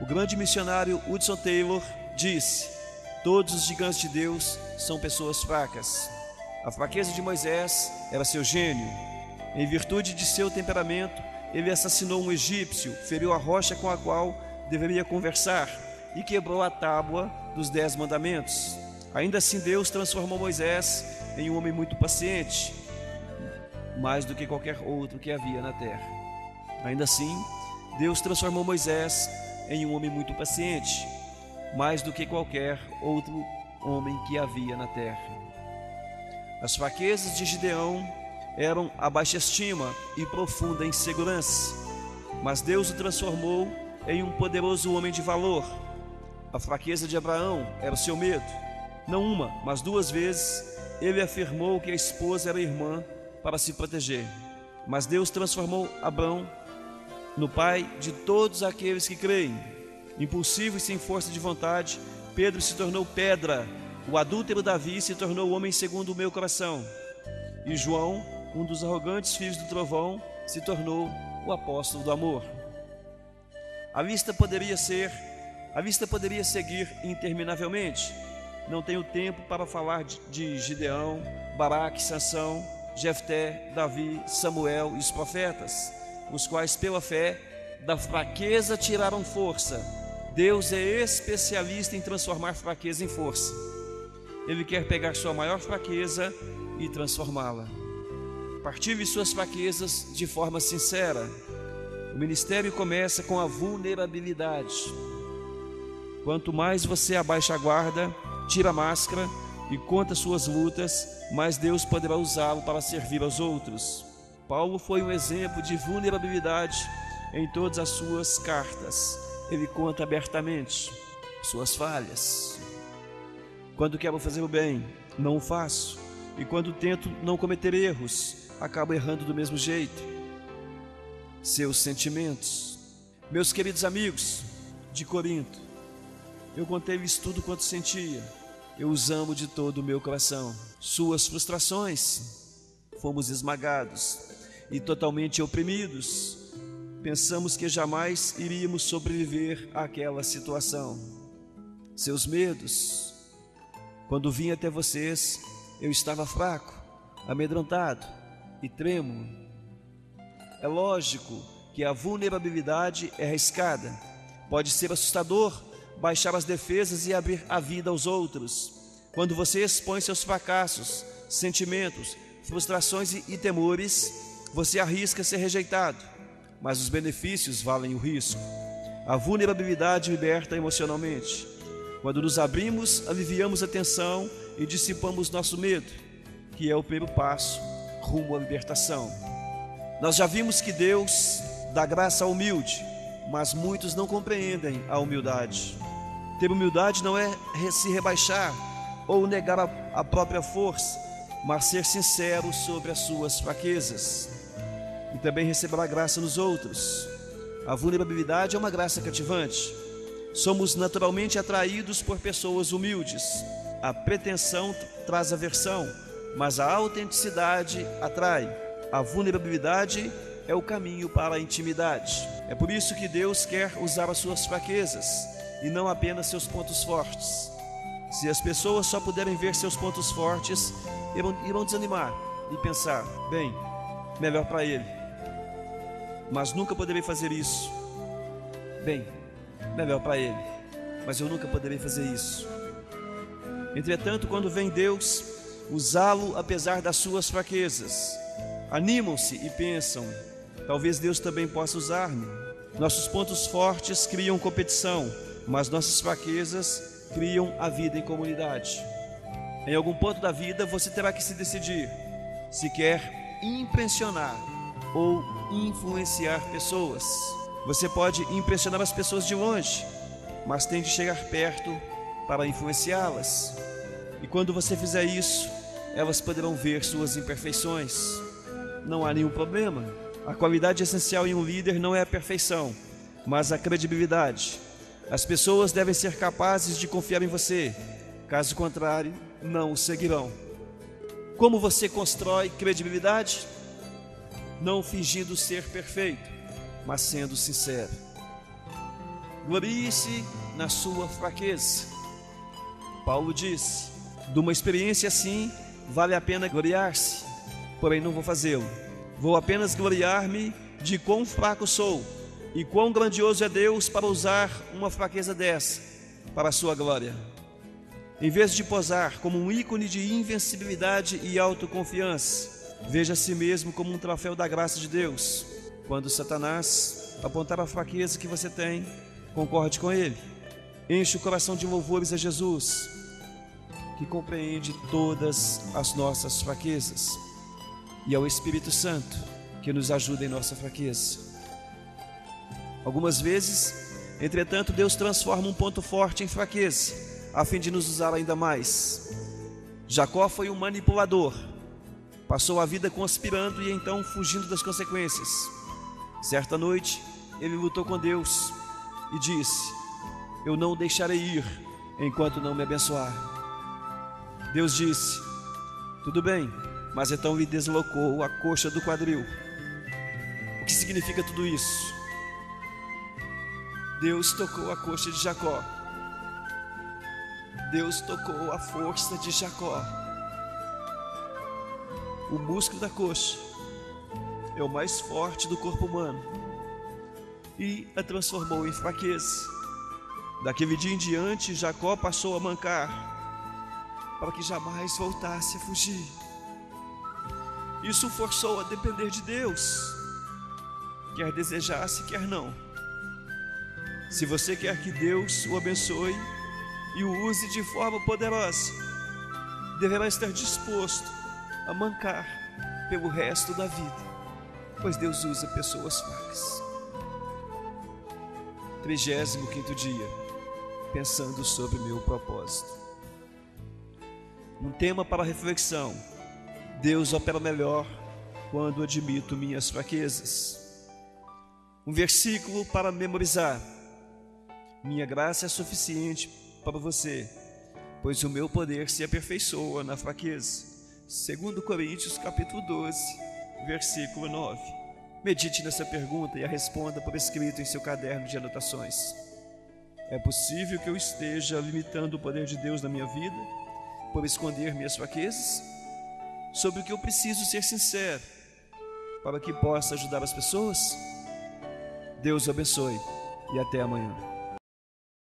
O grande missionário Hudson Taylor disse: todos os gigantes de Deus são pessoas fracas. A fraqueza de Moisés era seu gênio. Em virtude de seu temperamento, ele assassinou um egípcio, feriu a rocha com a qual deveria conversar e quebrou a tábua dos 10 mandamentos. Ainda assim, Deus transformou Moisés em um homem muito paciente, mais do que qualquer outro que havia na terra. Ainda assim, Deus transformou Moisés em um homem muito paciente, mais do que qualquer outro homem que havia na terra. As fraquezas de Gideão eram a baixa estima e profunda insegurança, mas Deus o transformou em um poderoso homem de valor. A fraqueza de Abraão era o seu medo. Não uma, mas 2 vezes ele afirmou que a esposa era irmã para se proteger. Mas Deus transformou Abraão no pai de todos aqueles que creem. Impulsivo e sem força de vontade, Pedro se tornou pedra. O adúltero Davi se tornou homem segundo o meu coração. E João, um dos arrogantes filhos do trovão, se tornou o apóstolo do amor. A lista poderia seguir interminavelmente. Não tenho tempo para falar de Gideão, Baraque, Sansão, Jefté, Davi, Samuel e os profetas, os quais pela fé da fraqueza tiraram força. Deus é especialista em transformar fraqueza em força. Ele quer pegar sua maior fraqueza e transformá-la. Partilhe suas fraquezas de forma sincera. O ministério começa com a vulnerabilidade. Quanto mais você abaixa a guarda, tira a máscara e conta suas lutas, mais Deus poderá usá-lo para servir aos outros. Paulo foi um exemplo de vulnerabilidade em todas as suas cartas. Ele conta abertamente suas falhas. Quando quero fazer o bem, não o faço. E quando tento não cometer erros, acabo errando do mesmo jeito. Seus sentimentos. Meus queridos amigos de Corinto, eu contei-lhes tudo quanto sentia. Eu os amo de todo o meu coração. Suas frustrações, fomos esmagados e totalmente oprimidos. Pensamos que jamais iríamos sobreviver àquela situação. Seus medos. Quando vim até vocês, eu estava fraco, amedrontado e trêmulo. É lógico que a vulnerabilidade é arriscada. Pode ser assustador baixar as defesas e abrir a vida aos outros. Quando você expõe seus fracassos, sentimentos, frustrações e temores, você arrisca ser rejeitado, mas os benefícios valem o risco. A vulnerabilidade liberta emocionalmente. Quando nos abrimos, aliviamos a tensão e dissipamos nosso medo, que é o primeiro passo rumo à libertação. Nós já vimos que Deus dá graça ao humilde, mas muitos não compreendem a humildade. Ter humildade não é se rebaixar ou negar a própria força, mas ser sincero sobre as suas fraquezas. E também receberá graça nos outros. A vulnerabilidade é uma graça cativante. Somos naturalmente atraídos por pessoas humildes. A pretensão traz aversão, mas a autenticidade atrai. A vulnerabilidade é o caminho para a intimidade. É por isso que Deus quer usar as suas fraquezas e não apenas seus pontos fortes. Se as pessoas só puderem ver seus pontos fortes, irão desanimar e pensar: bem, melhor para ele. Mas nunca poderei fazer isso. Bem, melhor para ele, mas eu nunca poderei fazer isso. Entretanto, quando vem Deus, usá-lo apesar das suas fraquezas, animam-se e pensam: talvez Deus também possa usar-me. Nossos pontos fortes criam competição, mas nossas fraquezas criam a vida em comunidade. Em algum ponto da vida você terá que se decidir se quer impressionar ou influenciar pessoas. Você pode impressionar as pessoas de longe, mas tem de chegar perto para influenciá-las. E quando você fizer isso, elas poderão ver suas imperfeições. Não há nenhum problema. A qualidade essencial em um líder não é a perfeição, mas a credibilidade. As pessoas devem ser capazes de confiar em você. Caso contrário, não o seguirão. Como você constrói credibilidade? Não fingindo ser perfeito, mas sendo sincero. glorie-se na sua fraqueza. Paulo diz: de uma experiência assim, vale a pena gloriar-se, porém não vou fazê-lo. Vou apenas gloriar-me de quão fraco sou e quão grandioso é Deus para usar uma fraqueza dessa para a sua glória. Em vez de posar como um ícone de invencibilidade e autoconfiança, veja a si mesmo como um troféu da graça de Deus. Quando Satanás apontar a fraqueza que você tem, concorde com ele. Enche o coração de louvores a Jesus, que compreende todas as nossas fraquezas, e ao Espírito Santo, que nos ajuda em nossa fraqueza. Algumas vezes, entretanto, Deus transforma um ponto forte em fraqueza, a fim de nos usar ainda mais. Jacó foi um manipulador, passou a vida conspirando e então fugindo das consequências. Certa noite, ele lutou com Deus e disse: eu não o deixarei ir enquanto não me abençoar. Deus disse: tudo bem, mas então lhe deslocou a coxa do quadril. O que significa tudo isso? Deus tocou a coxa de Jacó. Deus tocou a força de Jacó. O músculo da coxa é o mais forte do corpo humano e a transformou em fraqueza. Daquele dia em diante, Jacó passou a mancar para que jamais voltasse a fugir. Isso o forçou a depender de Deus, quer desejasse, quer não. Se você quer que Deus o abençoe e o use de forma poderosa, deverá estar disposto a mancar pelo resto da vida, pois Deus usa pessoas fracas. 35º dia, pensando sobre meu propósito. Um tema para reflexão: Deus opera melhor quando admito minhas fraquezas. Um versículo para memorizar: minha graça é suficiente para você, pois o meu poder se aperfeiçoa na fraqueza. 2 Coríntios capítulo 12, versículo 9. Medite nessa pergunta e a responda por escrito em seu caderno de anotações. É possível que eu esteja limitando o poder de Deus na minha vida por esconder minhas fraquezas? Sobre o que eu preciso ser sincero para que possa ajudar as pessoas? Deus o abençoe e até amanhã.